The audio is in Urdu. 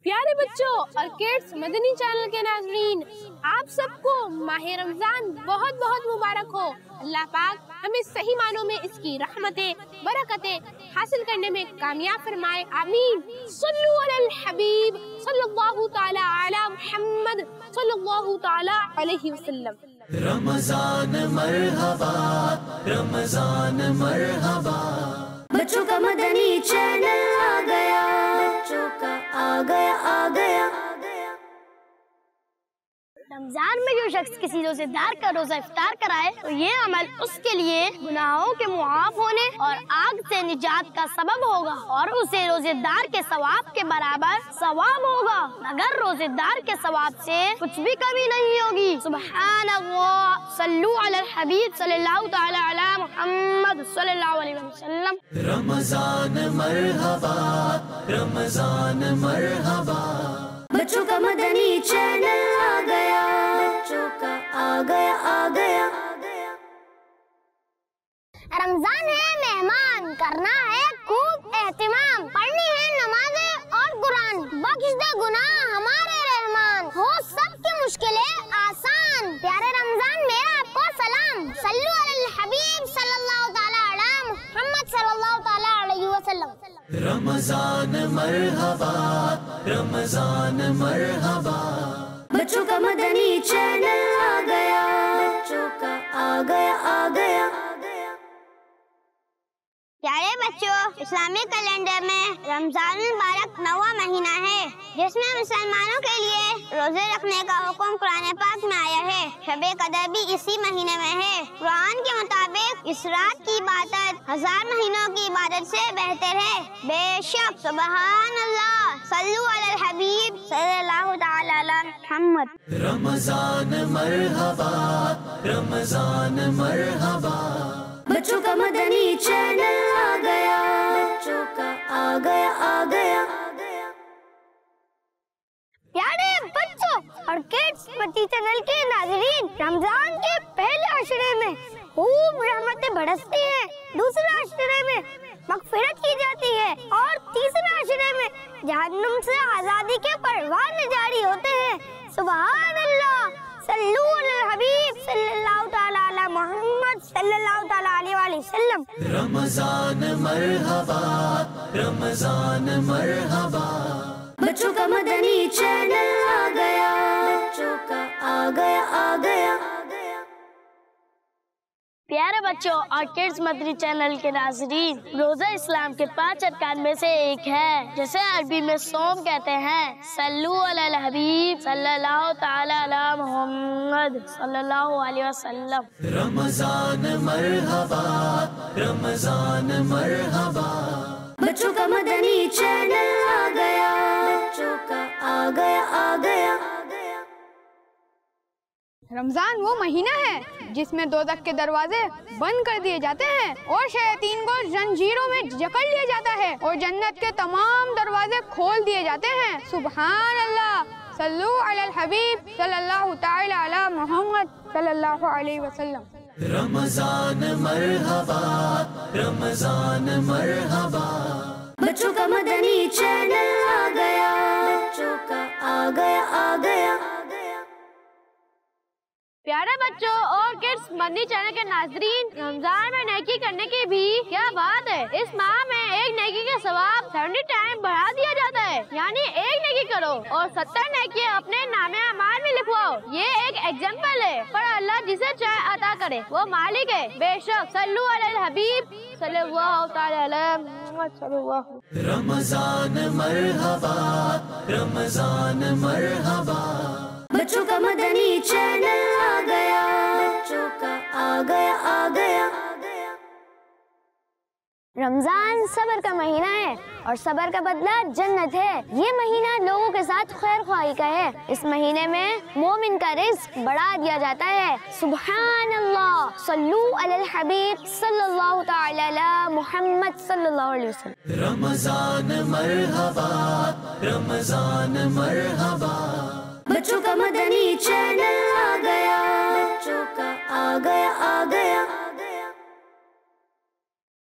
پیارے بچوں اور کڈس مدنی چینل کے ناظرین، آپ سب کو ماہ رمضان بہت بہت مبارک ہو۔ اللہ پاک ہمیں صحیح معنوں میں اس کی رحمتیں برکتیں حاصل کرنے میں کامیاب فرمائے، آمین۔ صلو علی الحبیب صلی اللہ تعالی علی محمد صلی اللہ تعالی علیہ وسلم۔ رمضان مرحبا، رمضان مرحبا، بچوں کا مدنی چینل آ گیا، بچوں کا آ گیا آ گیا۔ رمضان میں جو شخص کسی روزے دار کا روزہ افطار کرائے تو یہ عمل اس کے لیے گناہوں کے معاف ہونے اور آگ سے نجات کا سبب ہوگا اور اسے روزے دار کے ثواب کے برابر ثواب ہوگا، مگر روزے دار کے ثواب سے کچھ بھی کمی نہیں ہوگی۔ سبحان اللہ، صلو علی الحبیب صلی اللہ تعالی علی محمد صلی اللہ علیہ وسلم۔ رمضان مرحبا، رمضان مرحبا، بچوں کا مدنی چینل آ گیا، بچوں کا آ گیا آ گیا۔ رمضان ہے مہمان، کرنا ہے خوب اہتمام، پڑھنی ہے نمازیں اور قرآن، بخش دے گناہ ہمارے رحمان، ہو سب کی مشکلیں آسان۔ پیارے رمضان میرا آپ کو سلام، صلو علی الحبیب صلی اللہ تعالی علی محمد صلی اللہ تعالی علیہ وسلم۔ رمضان مرحبا، رمضان مرحبا، بچوں کا مدنی چینل آ گیا، بچوں کا آ گیا آ گیا۔ پیارے بچوں، اسلامی کیلنڈر میں رمضان المبارک 9واں مہینہ ہے جس میں مسلمانوں کے لیے روزے رکھنے کا حکم قرآن پاک میں آیا ہے۔ شب قدر بھی اسی مہینے میں ہے۔ قرآن کے مطابق اس رات کی عبادت 1000 مہینوں کی عبادت سے بہتر ہے۔ بے شک، سبحان اللہ، صلو علی الحبیب صلی اللہ تعالی علی محمد۔ رمضان مرحبا، رمضان مرحبا، بچوں کا مدنی چینل آ گیا، بچوں کا آ گیا آ گیا۔ پیارے بچوں اور کڈس مدنی چینل کے ناظرین، رمضان کے پہلے عشرے میں خوب رحمتیں برستی ہیں، دوسرے عشرے میں مغفرت کی جاتی ہے اور تیسرے عشرے میں جہنم سے آزادی کے پروان جاری ہوتے ہیں۔ سبحان اللہ، صلو علی الحبیب صلی اللہ تعالی علی محمد صلی اللہ تعالی علیہ وآلہ وسلم۔ رمضان مرحبا، رمضان مرحبا، بچوں کا مدنی چینل آ گیا، بچوں کا آ گیا آ گیا۔ پیارے بچوں اور کڈس مدنی چینل کے ناظرین، روزہ اسلام کے 5 ارکان میں سے ایک ہے جسے عربی میں صوم کہتے ہیں۔ صلو علی الحبیب صلی اللہ تعالی علی محمد صلی اللہ علیہ وسلم۔ رمضان مرحبا، رمضان مرحبا، بچوں کا مدنی چینل آ گیا، بچوں کا آ گیا آ گیا۔ رمضان وہ مہینہ ہے جس میں دوزخ کے دروازے بند کر دیے جاتے ہیں اور شیاطین کو زنجیروں میں جکڑ لیا جاتا ہے اور جنت کے تمام دروازے کھول دیے جاتے ہیں۔ سبحان اللہ، صلو علی الحبیب صلی اللہ تعالی علی محمد صلی اللہ علیہ وسلم۔ رمضان مرحبا، رمضان مرحبا، بچوں کا مدنی چینل آ گیا، بچوں کا آ گیا آ گیا۔ پیارے بچوں اور کڈس مدنی چینل کے ناظرین، رمضان میں نیکی کرنے کی بھی کیا بات ہے۔ اس ماہ میں ایک نیکی کا ثواب 70 ٹائم بڑھا دیا جاتا ہے، یعنی ایک نیکی کرو اور 70 نیکی اپنے نام اعمال میں لکھواؤ۔ یہ ایک ایگزامپل ہے، پر اللہ جسے چاہے عطا کرے، وہ مالک ہے۔ بے شک، صلو علی الحبیب صلی اللہ تعالی علی محمد صلی اللہ۔ رمضان مرحبا، رمضان مرحبا، بچوں کا مدنی چینل آ گیا، بچوں کا آ گیا آ گیا۔ رمضان صبر کا مہینہ ہے اور صبر کا بدلہ جنت ہے۔ یہ مہینہ لوگوں کے ساتھ خیر خواہی کا ہے۔ اس مہینے میں مومن کا رزق بڑھا دیا جاتا ہے۔ سبحان اللہ، صلو علی الحبیب صلی اللہ تعالی علی محمد صلی اللہ علیہ وسلم۔ رمضان مرحبا، رمضان مرحبا، بچوں کا مدنی چینل آ گیا، بچوں کا آ گیا آ گیا۔